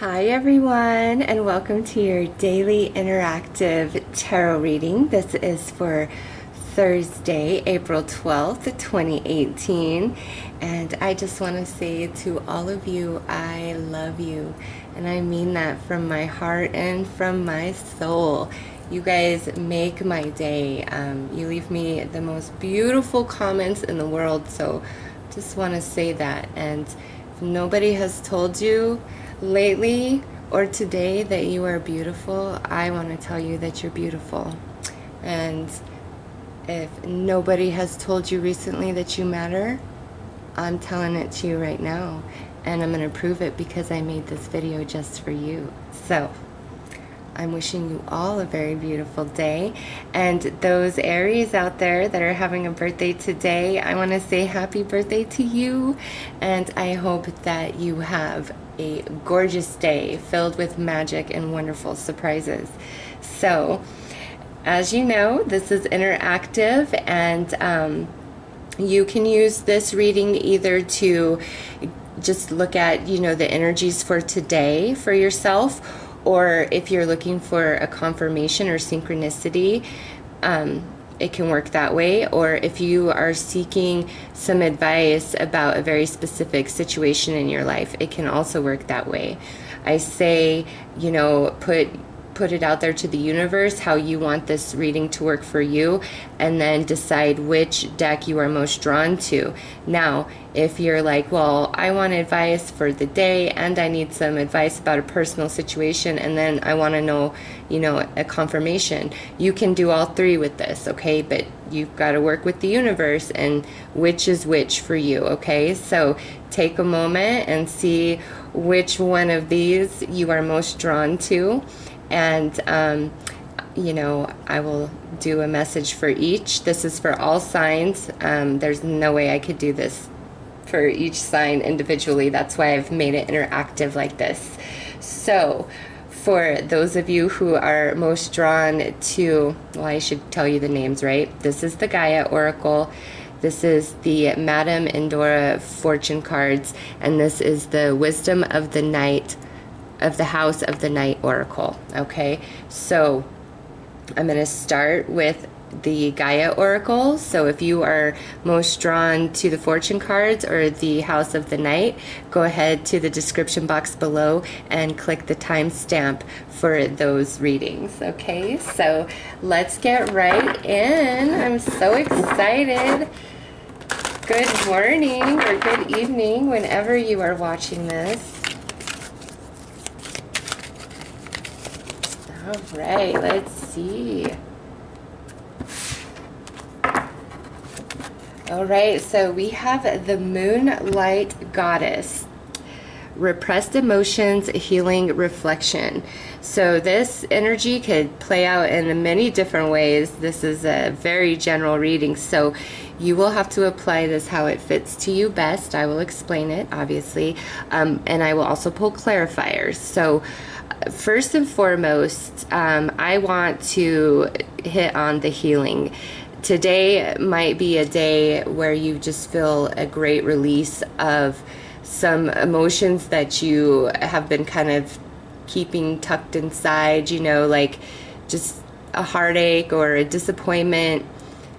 Hi everyone, and welcome to your daily interactive tarot reading. This is for Thursday, April 12th, 2018. And I just want to say to all of you, I love you. And I mean that from my heart and from my soul. You guys make my day. You leave me the most beautiful comments in the world. So just want to say that. And if nobody has told you lately or today that you are beautiful, I want to tell you that you're beautiful. And if nobody has told you recently that you matter, I'm telling it to you right now, and I'm going to prove it because I made this video just for you. So I'm wishing you all a very beautiful day, and those Aries out there that are having a birthday today, I want to say happy birthday to you, and I hope that you have a gorgeous day filled with magic and wonderful surprises. So, as you know, this is interactive, and you can use this reading either to just look at, the energies for today for yourself, or if you're looking for a confirmation or synchronicity, it can work that way. Or if you are seeking some advice about a very specific situation in your life, it can also work that way. I say, put it out there to the universe how you want this reading to work for you, and then decide which deck you are most drawn to. Now, if you're like, well, I want advice for the day and I need some advice about a personal situation, and then I want to know, a confirmation, you can do all three with this, okay? But you've got to work with the universe and which is which for you, okay? So take a moment and see which one of these you are most drawn to. And, I will do a message for each. This is for all signs. There's no way I could do this for each sign individually. That's why I've made it interactive like this. So, for those of you who are most drawn to, well, I should tell you the names, right? This is the Gaia Oracle. This is the Madame Endora Fortune cards. And this is the Wisdom of the Night of the House of the Night Oracle. Okay, so I'm going to start with the Gaia Oracle. So if you are most drawn to the fortune cards or the House of the Night, go ahead to the description box below and click the timestamp for those readings. Okay, so let's get right in. I'm so excited. Good morning or good evening whenever you are watching this. All right, let's see. All right, so we have the Moonlight Goddess. Repressed emotions, healing, reflection. So this energy could play out in many different ways. This is a very general reading, so you will have to apply this how it fits to you best. I will explain it, obviously, and I will also pull clarifiers. So first and foremost, I want to hit on the healing. Today might be a day where you just feel a great release of some emotions that you have been kind of keeping tucked inside, like just a heartache or a disappointment.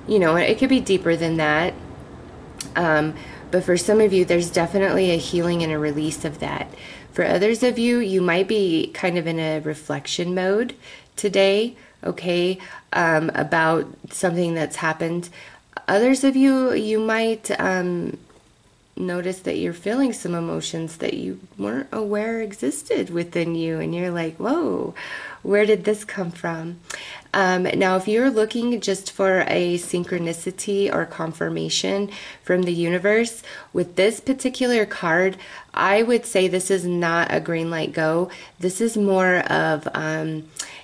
It could be deeper than that. But for some of you, there's definitely a healing and a release of that. For others of you, you might be kind of in a reflection mode today, okay, about something that's happened. Others of you, you might notice that you're feeling some emotions that you weren't aware existed within you, and you're like, whoa, where did this come from? Now, if you're looking just for a synchronicity or confirmation from the universe, with this particular card, I would say this is not a green light go. This is more of,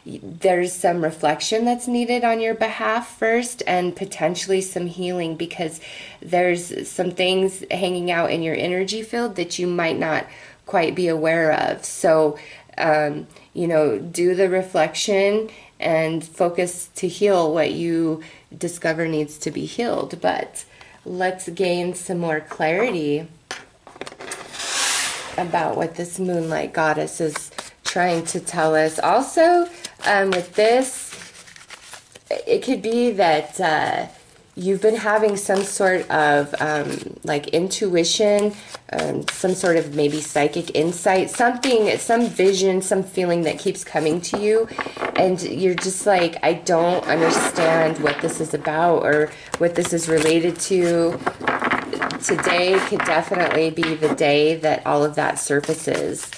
there's some reflection that's needed on your behalf first, and potentially some healing, because there's some things hanging out in your energy field that you might not quite be aware of. So, do the reflection and focus to heal what you discover needs to be healed. But let's gain some more clarity about what this moonlight goddess is trying to tell us. Also, with this, it could be that you've been having some sort of like intuition, some sort of maybe psychic insight, something, some vision, some feeling that keeps coming to you, and you're just like, I don't understand what this is about or what this is related to. Today could definitely be the day that all of that surfaces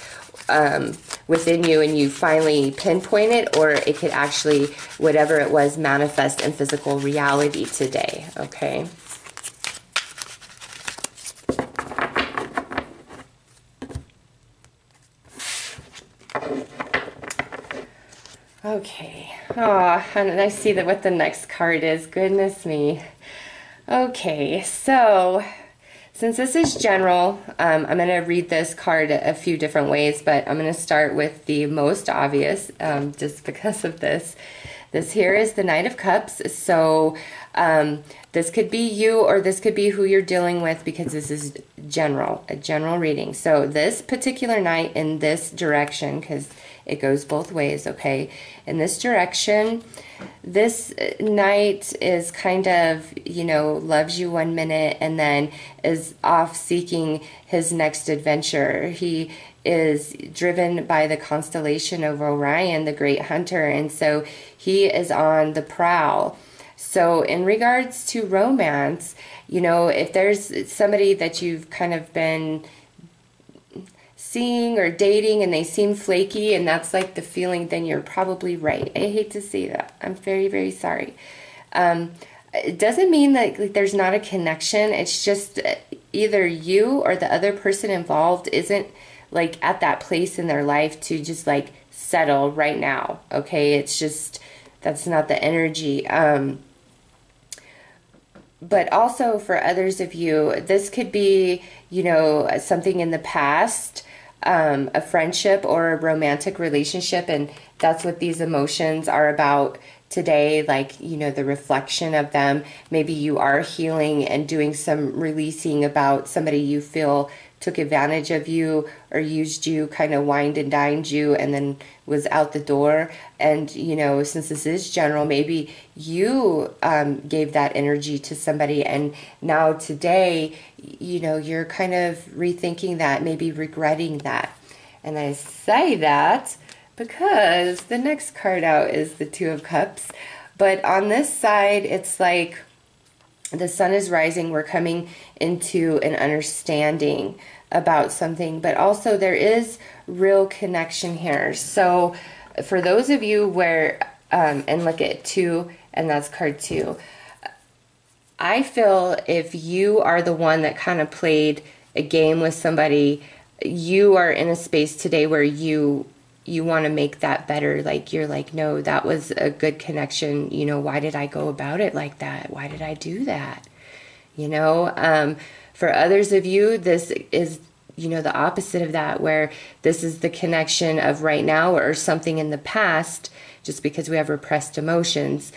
within you and you finally pinpoint it, or it could actually, whatever it was, manifest in physical reality today, okay? Okay. Oh, and I see that what the next card is. Goodness me. Okay, so since this is general, I'm going to read this card a few different ways, but I'm going to start with the most obvious, just because of this. This here is the Knight of Cups, so this could be you or this could be who you're dealing with, because this is general, a general reading. So this particular knight in this direction, because it goes both ways, okay? In this direction, this knight is kind of, you know, loves you one minute and then is off seeking his next adventure. He is driven by the constellation of Orion, the great hunter, and so he is on the prowl. So in regards to romance, you know, if there's somebody that you've kind of been seeing or dating and they seem flaky and that's like the feeling, then you're probably right. I hate to say that. I'm very, very sorry. It doesn't mean that like, there's not a connection. It's just either you or the other person involved isn't like at that place in their life to just like settle right now. Okay. It's just, that's not the energy. But also for others of you, this could be, you know, something in the past, a friendship or a romantic relationship, and that's what these emotions are about today, like, you know, the reflection of them. Maybe you are healing and doing some releasing about somebody you feel took advantage of you or used you, kind of wined and dined you, and then was out the door. And, you know, since this is general, maybe you gave that energy to somebody, and now today, you know, you're kind of rethinking that, maybe regretting that. And I say that because the next card out is the Two of Cups. But on this side, it's like the sun is rising. We're coming into an understanding about something, but also there is real connection here. So for those of you where, and look at 2, and that's card 2. I feel if you are the one that kind of played a game with somebody, you are in a space today where you want to make that better. Like, you're like, no, that was a good connection. You know, why did I go about it like that? Why did I do that? You know, for others of you, this is, you know, the opposite of that, where this is the connection of right now or something in the past, just because we have repressed emotions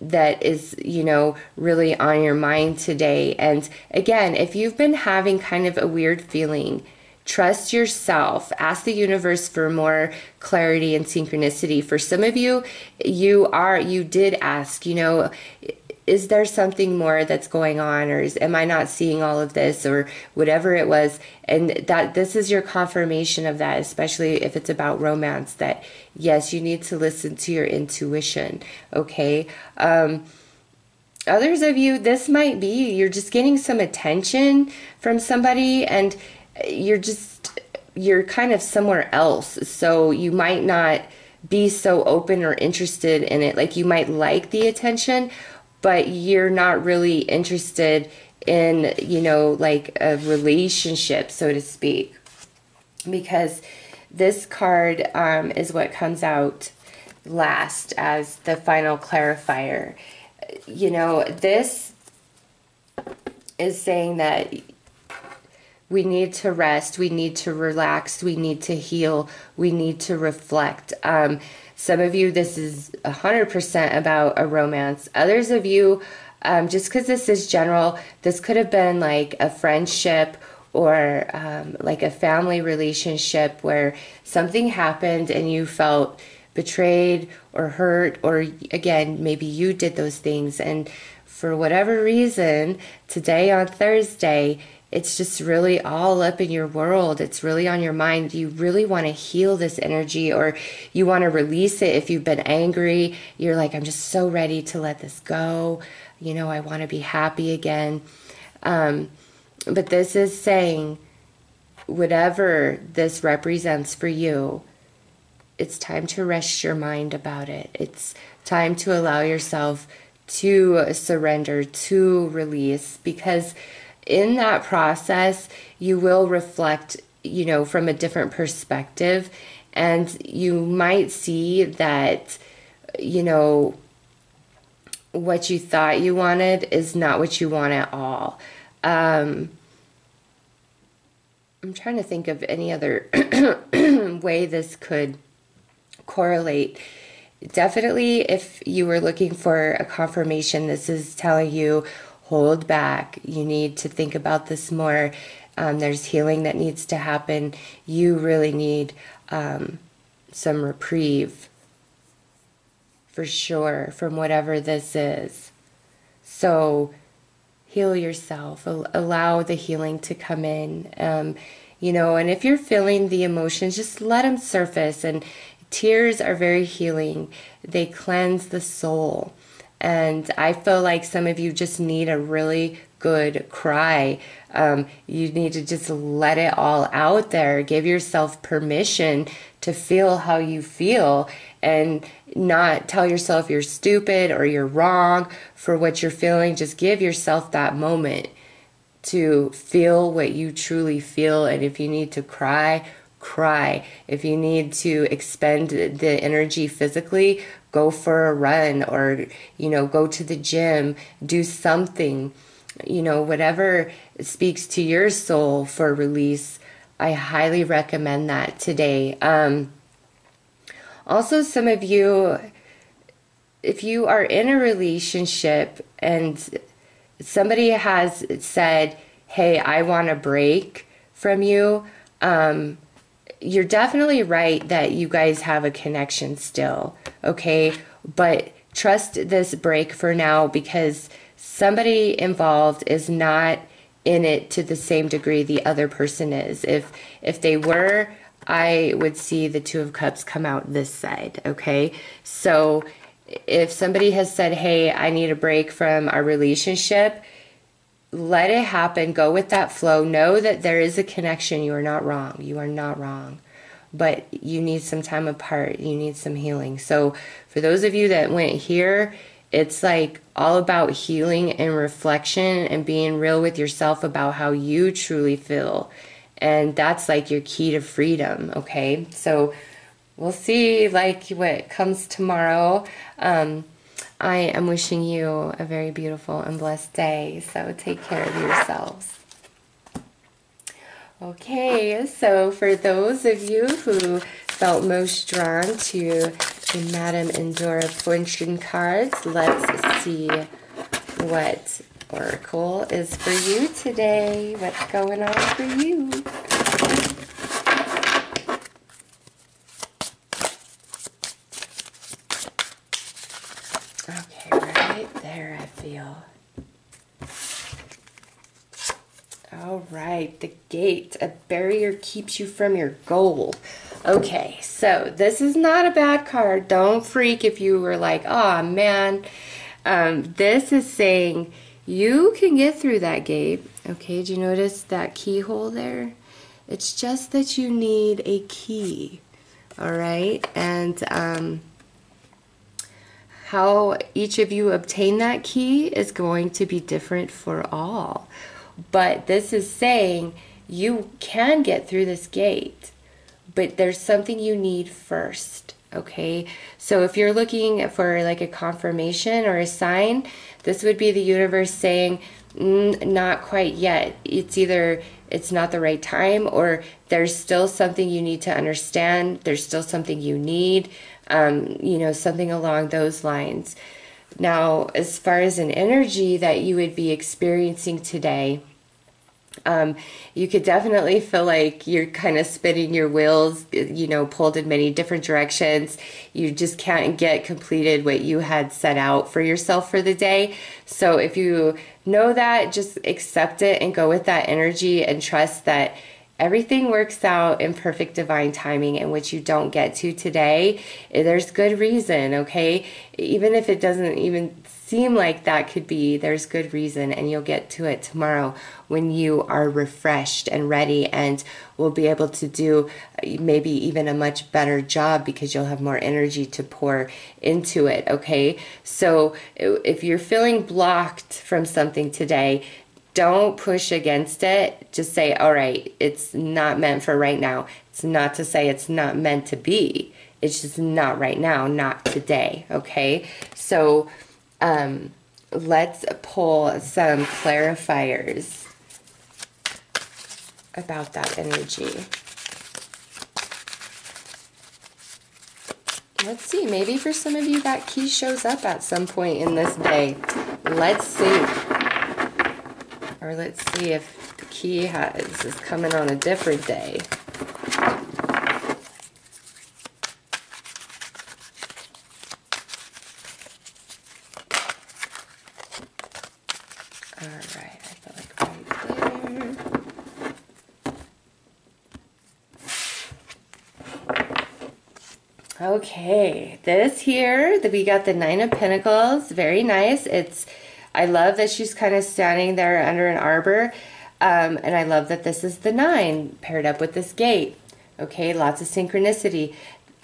that is, you know, really on your mind today. And again, if you've been having kind of a weird feeling, trust yourself. Ask the universe for more clarity and synchronicity. For some of you, you did ask, you know, is there something more that's going on, or am I not seeing all of this, or whatever it was? And that this is your confirmation of that, especially if it's about romance, that yes, you need to listen to your intuition. Okay. Others of you, this might be, you're just getting some attention from somebody and you're kind of somewhere else. So you might not be so open or interested in it. Like, you might like the attention, but you're not really interested in, you know, like a relationship, so to speak. Because this card is what comes out last as the final clarifier. You know, this is saying that we need to rest, we need to relax, we need to heal, we need to reflect. Some of you, this is 100% about a romance. Others of you, just because this is general, this could have been like a friendship or like a family relationship where something happened and you felt betrayed or hurt, or again, maybe you did those things, and for whatever reason, today on Thursday, it's just really all up in your world. It's really on your mind. You really want to heal this energy, or you want to release it. If you've been angry, you're like, I'm just so ready to let this go. You know, I want to be happy again. But this is saying, whatever this represents for you, it's time to rest your mind about it. It's time to allow yourself to surrender, to release, because in that process, you will reflect, you know, from a different perspective, and you might see that, you know, what you thought you wanted is not what you want at all. I'm trying to think of any other way this could correlate. Definitely, if you were looking for a confirmation, this is telling you, hold back. You need to think about this more. There's healing that needs to happen. You really need some reprieve, for sure, from whatever this is. So heal yourself. Allow the healing to come in. You know, and if you're feeling the emotions, just let them surface. And tears are very healing. They cleanse the soul. And I feel like some of you just need a really good cry. You need to just let it all out there. Give yourself permission to feel how you feel, and not tell yourself you're stupid or you're wrong for what you're feeling. Just give yourself that moment to feel what you truly feel. And if you need to cry, cry. If you need to expend the energy physically, go for a run, or, you know, go to the gym, do something, you know, whatever speaks to your soul for release. I highly recommend that today. Also, some of you, if you are in a relationship and somebody has said, hey, I want a break from you, you're definitely right that you guys have a connection still, okay? But trust this break for now, because somebody involved is not in it to the same degree the other person is. If they were, I would see the Two of Cups come out this side, okay? So if somebody has said, hey, I need a break from our relationship, let it happen. Go with that flow. Know that there is a connection. You are not wrong. You are not wrong. But you need some time apart. You need some healing. So for those of you that went here, it's like all about healing and reflection and being real with yourself about how you truly feel. And that's like your key to freedom, okay? So we'll see like what comes tomorrow. I am wishing you a very beautiful and blessed day, so take care of yourselves. Okay, so for those of you who felt most drawn to the Madame Endora fortune cards, let's see what Oracle is for you today. What's going on for you? Okay, right there I feel. All right, the gate. A barrier keeps you from your goal. Okay, so this is not a bad card. Don't freak if you were like, oh man. This is saying you can get through that gate. Okay, do you notice that keyhole there? It's just that you need a key. All right, and how each of you obtain that key is going to be different for all. But this is saying you can get through this gate, but there's something you need first, okay? So if you're looking for like a confirmation or a sign, this would be the universe saying, not quite yet. It's either it's not the right time, or there's still something you need to understand. There's still something you need, you know, something along those lines. Now, as far as an energy that you would be experiencing today, You could definitely feel like you're kind of spinning your wheels, you know, pulled in many different directions. You just can't get completed what you had set out for yourself for the day. So if you know that, just accept it and go with that energy and trust that everything works out in perfect divine timing, and what you don't get to today, there's good reason, okay? Even if it doesn't even seem like that could be, there's good reason, and you'll get to it tomorrow when you are refreshed and ready, and will be able to do maybe even a much better job because you'll have more energy to pour into it, okay? So if you're feeling blocked from something today, don't push against it. Just say, all right, it's not meant for right now. It's not to say it's not meant to be. It's just not right now, not today, okay? So let's pull some clarifiers about that energy. Let's see, maybe for some of you that key shows up at some point in this day. Let's see. Or let's see if the key is coming on a different day. All right, I feel like right there. Okay, this here, we got the Nine of Pentacles. Very nice. I love that she's kind of standing there under an arbor. And I love that this is the 9 paired up with this gate. Okay, lots of synchronicity.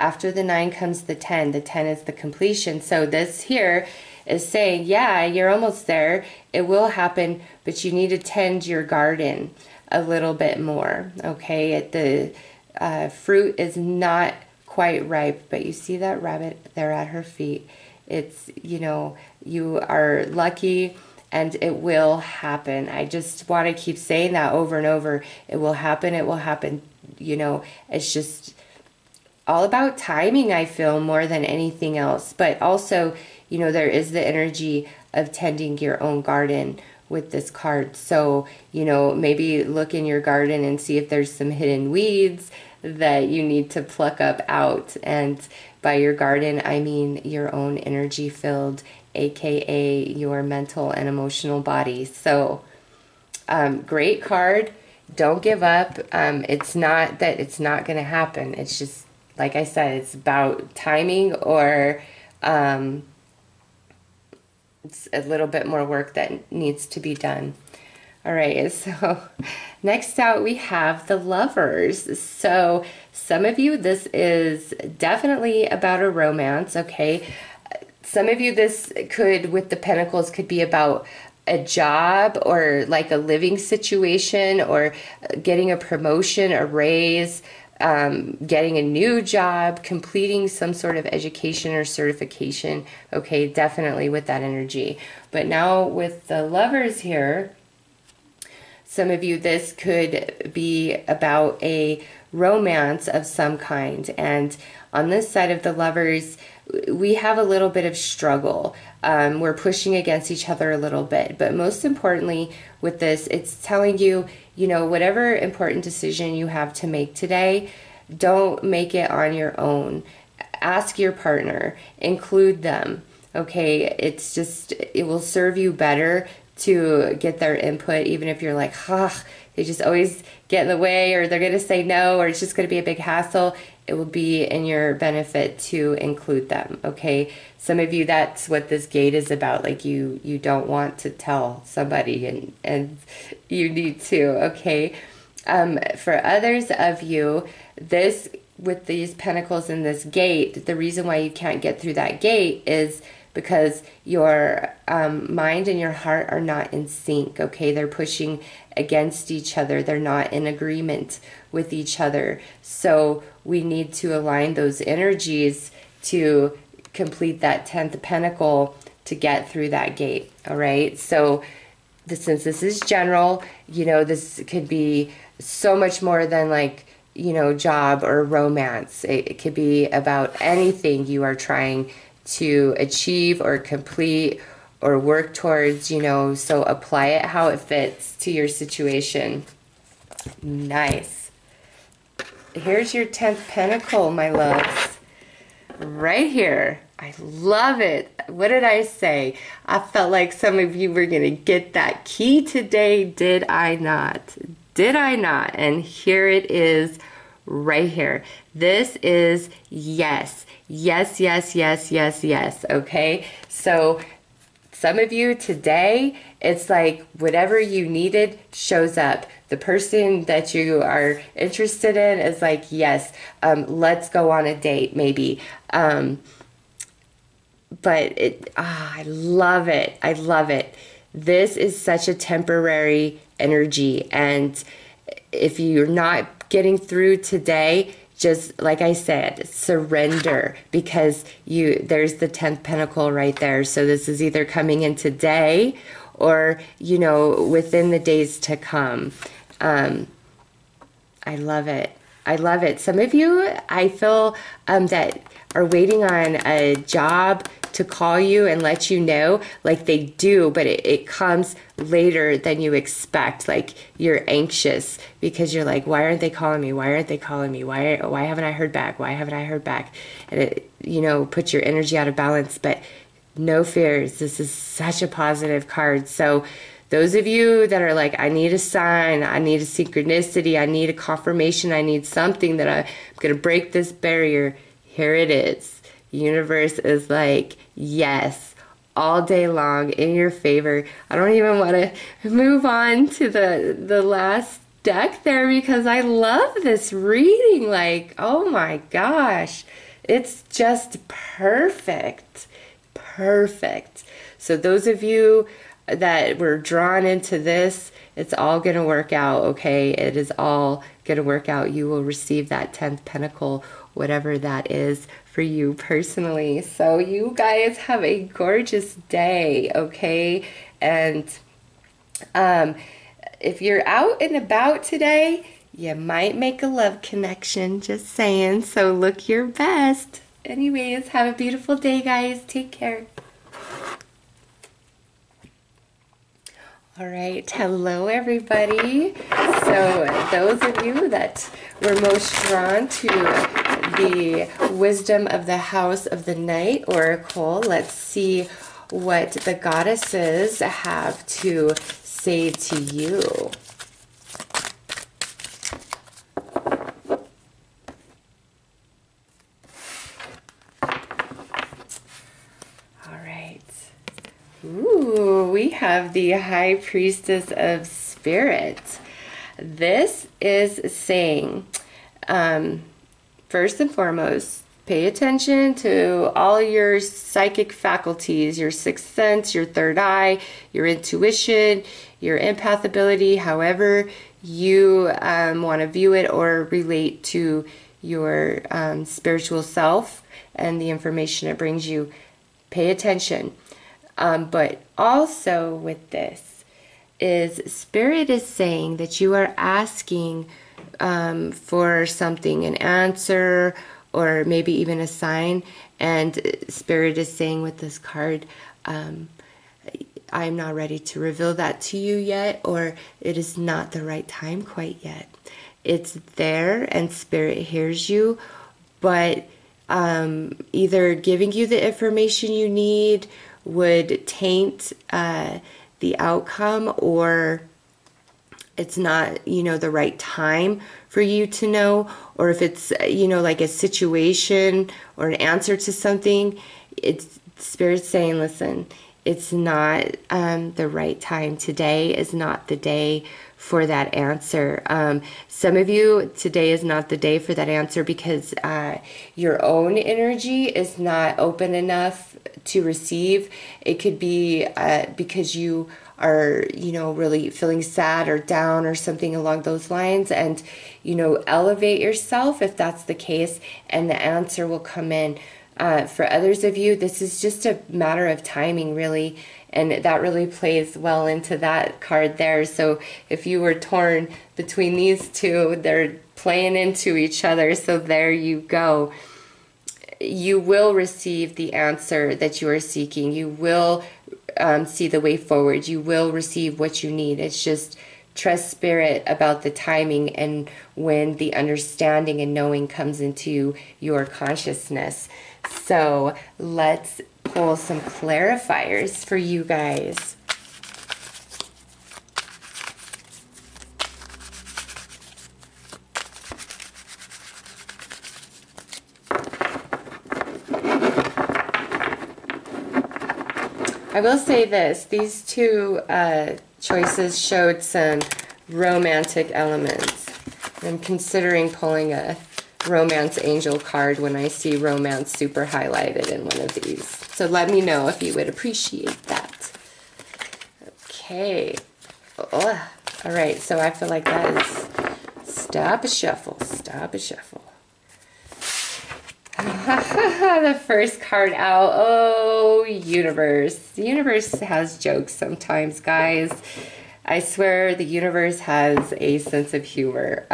After the 9 comes the 10. The 10 is the completion. So this here is saying, yeah, you're almost there. It will happen, but you need to tend your garden a little bit more. Okay, the fruit is not quite ripe, but you see that rabbit there at her feet. It's, you know, you are lucky and it will happen. I just want to keep saying that over and over. It will happen. It will happen. You know, it's just all about timing, I feel, more than anything else. But also, you know, there is the energy of tending your own garden with this card. So, you know, maybe look in your garden and see if there's some hidden weeds that you need to pluck up out. And by your garden, I mean your own energy filled, aka your mental and emotional body. So great card. Don't give up. It's not that it's not going to happen. It's just, like I said, it's about timing, or it's a little bit more work that needs to be done. All right, so next out we have the Lovers. So some of you, this is definitely about a romance, okay? Some of you, this could, with the Pentacles, could be about a job or like a living situation, or getting a promotion, a raise, getting a new job, completing some sort of education or certification, okay? Definitely with that energy. But now with the Lovers here, some of you, this could be about a romance of some kind. And on this side of the Lovers, we have a little bit of struggle. We're pushing against each other a little bit. But most importantly with this, it's telling you, you know, whatever important decision you have to make today, don't make it on your own. Ask your partner, include them. Okay, it's just, it will serve you better to get their input, even if you're like, they just always get in the way, or they're going to say no, or it's just going to be a big hassle. It will be in your benefit to include them, okay? Some of you, that's what this gate is about. Like you don't want to tell somebody, and you need to, okay? For others of you, this, with these Pentacles in this gate, the reason why you can't get through that gate is because your mind and your heart are not in sync, okay? They're pushing against each other. They're not in agreement with each other. So we need to align those energies to complete that 10th Pentacle to get through that gate, all right? So since this is general, you know, this could be so much more than like, you know, job or romance. It could be about anything you are trying to achieve or complete, or work towards, you know, so apply it how it fits to your situation. Nice. Here's your 10th pentacle, my loves. Right here. I love it. What did I say? I felt like some of you were going to get that key today. Did I not? Did I not? And here it is right here. This is yes. Yes, yes, yes, yes, yes. Okay? So some of you today, it's like whatever you needed shows up. The person that you are interested in is like, yes, let's go on a date, maybe. But I love it. I love it. This is such a temporary energy. And if you're not getting through today, just like I said, surrender, because there's the 10th pentacle right there. So this is either coming in today or, you know, within the days to come. I love it. I love it. Some of you, I feel that are waiting on a job to call you and let you know, like they do, but it comes later than you expect. Like you're anxious because you're like, why aren't they calling me? Why aren't they calling me? Why haven't I heard back? Why haven't I heard back? And it, you know, puts your energy out of balance. But no fears. This is such a positive card. So those of you that are like, I need a sign, I need a synchronicity, I need a confirmation, I need something that I'm going to break this barrier, here it is. Universe is like, yes, all day long in your favor. I don't even want to move on to the last deck there because I love this reading. Like, oh my gosh, it's just perfect. Perfect. So those of you that were drawn into this, it's all going to work out, okay? It is all going to work out. You will receive that 10th pentacle, whatever that is for you personally. So you guys have a gorgeous day, okay? And if you're out and about today, you might make a love connection, just saying. So look your best. Anyways, have a beautiful day, guys. Take care. All right, hello everybody. So those of you that were most drawn to the Wisdom of the House of the Night Oracle, let's see what the goddesses have to say to you. Ooh, we have the High Priestess of Spirit. This is saying, first and foremost, pay attention to all your psychic faculties, your sixth sense, your third eye, your intuition, your empath ability, however you want to view it or relate to your spiritual self and the information it brings you. Pay attention. But also with this is Spirit is saying that you are asking for something, an answer, or maybe even a sign. And Spirit is saying with this card, I'm not ready to reveal that to you yet, or it is not the right time quite yet. It's there and Spirit hears you, but either giving you the information you need would taint the outcome, or it's not, you know, the right time for you to know, or if it's, you know, like a situation or an answer to something, it's Spirit saying, listen, it's not the right time. Today is not the day for that answer. Some of you, today is not the day for that answer because your own energy is not open enough to receive. It could be because you are, you know, really feeling sad or down or something along those lines, and, you know, elevate yourself if that's the case, and the answer will come in. For others of you, this is just a matter of timing, really, and that really plays well into that card there. So if you were torn between these two, they're playing into each other, so there you go. You will receive the answer that you are seeking. You will see the way forward. You will receive what you need. It's just trust spirit about the timing and when the understanding and knowing comes into your consciousness. So let's pull some clarifiers for you guys. I will say this, these two choices showed some romantic elements. I'm considering pulling a romance angel card when I see romance super highlighted in one of these. So let me know if you would appreciate that. Okay. Oh, all right, so I feel like that is stop a shuffle, stop a shuffle. The first card out. Oh, universe. The universe has jokes sometimes, guys. I swear the universe has a sense of humor.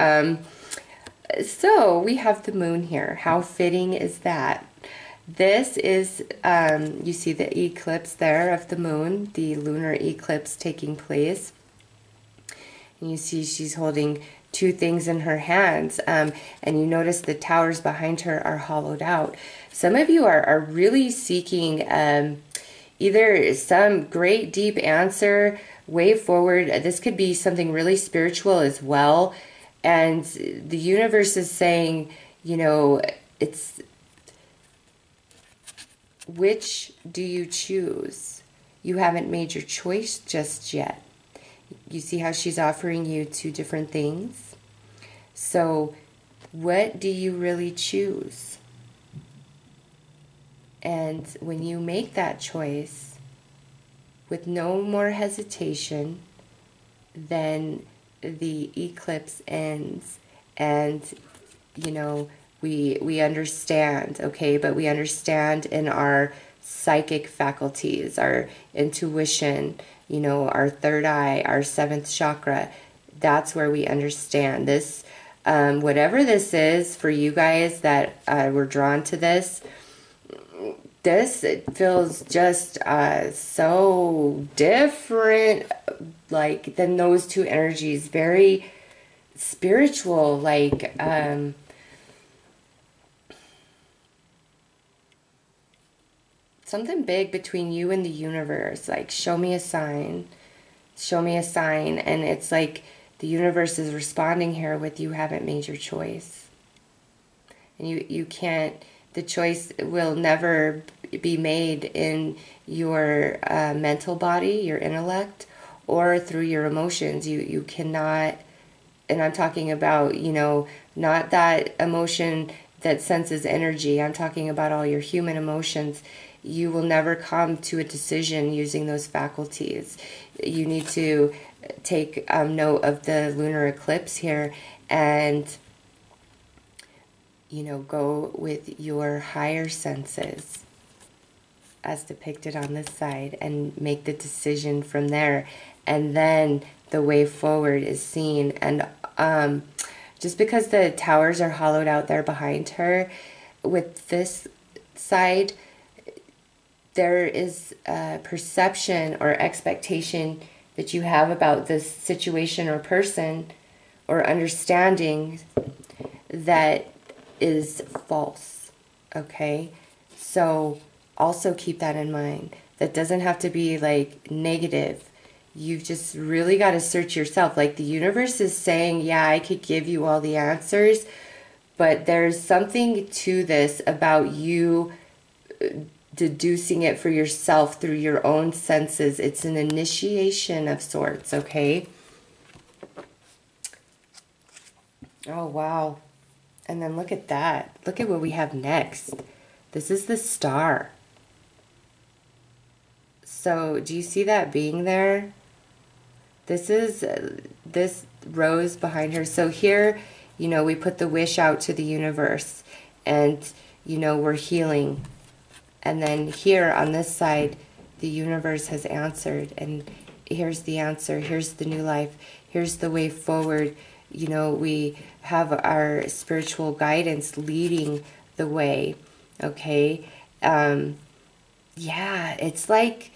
So we have the moon here. How fitting is that? This is, you see the eclipse there of the moon, the lunar eclipse taking place. And you see she's holding two things in her hands, and you notice the towers behind her are hollowed out. Some of you are really seeking either some great deep answer, way forward. This could be something really spiritual as well. And the universe is saying, you know, it's which do you choose? You haven't made your choice just yet. You see how she's offering you two different things? So, what do you really choose? And when you make that choice with no more hesitation, then the eclipse ends, and you know, we understand, okay? But we understand in our psychic faculties, our intuition, you know, our third eye, our seventh chakra. That's where we understand this. Whatever this is for you guys that were drawn to this, it feels just so different, like, than those two energies. Very spiritual, like, something big between you and the universe. Like, show me a sign. Show me a sign. And it's like the universe is responding here with, you haven't made your choice. And you can't, the choice will never be made in your mental body, your intellect, or through your emotions. You cannot, and I'm talking about, you know, not that emotion that senses energy. I'm talking about all your human emotions. You will never come to a decision using those faculties. You need to take note of the lunar eclipse here and, you know, go with your higher senses as depicted on this side and make the decision from there. And then the way forward is seen. And just because the towers are hollowed out there behind her, with this side, there is a perception or expectation that you have about this situation or person or understanding that is false, okay? So also keep that in mind. That doesn't have to be like negative. You've just really got to search yourself. Like, the universe is saying, yeah, I could give you all the answers, but there's something to this about you deducing it for yourself through your own senses. It's an initiation of sorts, okay? Oh, wow. And then look at that. Look at what we have next. This is the star. So, do you see that being there? This is this rose behind her. So here, you know, we put the wish out to the universe and, you know, we're healing. And then here on this side, the universe has answered, and here's the answer. Here's the new life. Here's the way forward. You know, we have our spiritual guidance leading the way, okay? Yeah, it's like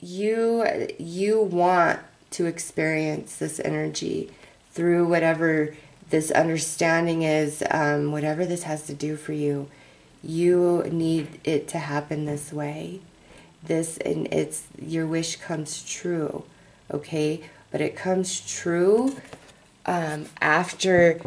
you want to experience this energy through whatever this understanding is, whatever this has to do for you. You need it to happen this way. And it's your wish comes true, okay? But it comes true after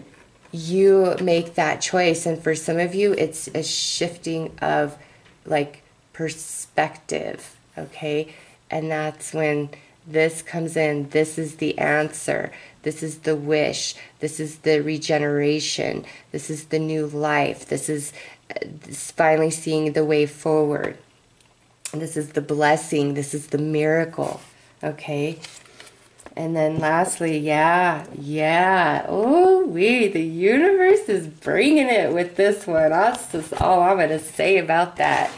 you make that choice. And for some of you, it's a shifting of like perspective, okay? And that's when this comes in. This is the answer. This is the wish. This is the regeneration. This is the new life. This is finally seeing the way forward. This is the blessing. This is the miracle. Okay? And then lastly, yeah. Oh, the universe is bringing it with this one. That's just all I'm going to say about that.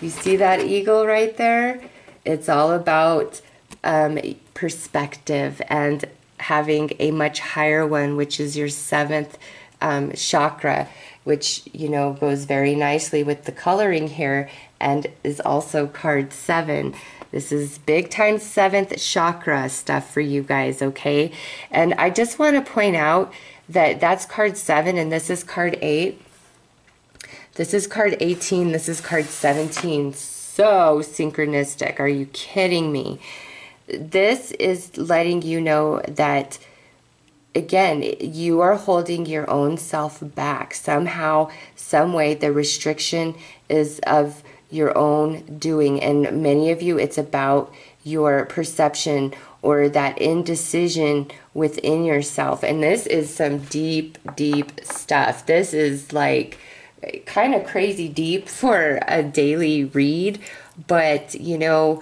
You see that eagle right there? It's all about perspective and having a much higher one, which is your seventh chakra, which, you know, goes very nicely with the coloring here and is also card 7. This is big time 7th chakra stuff for you guys, okay? And I just want to point out that that's card 7 and this is card 8. This is card 18. This is card 17. So synchronistic. Are you kidding me? This is letting you know that, again, you are holding your own self back. Somehow, some way, the restriction is of your own doing. And many of you, it's about your perception or that indecision within yourself. And this is some deep, deep stuff. This is like kind of crazy deep for a daily read. But, you know,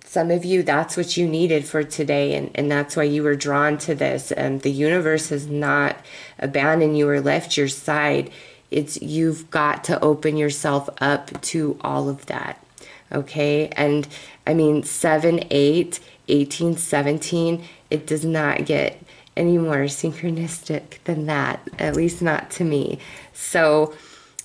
some of you, that's what you needed for today, and that's why you were drawn to this. And the universe has not abandoned you or left your side. It's you've got to open yourself up to all of that, okay? And I mean, 7, 8, 18, 17, it does not get any more synchronistic than that, at least not to me. So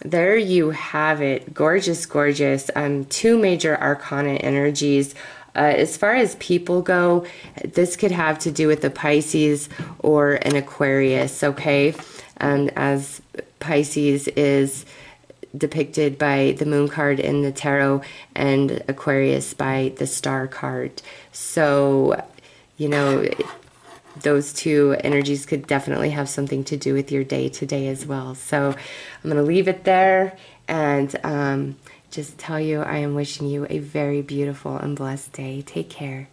there you have it. Gorgeous, gorgeous. 2 major arcana energies. As far as people go, this could have to do with the Pisces or an Aquarius, okay? As Pisces is depicted by the moon card in the tarot and Aquarius by the star card. So, you know, those 2 energies could definitely have something to do with your day today as well. So I'm going to leave it there and just tell you I am wishing you a very beautiful and blessed day. Take care.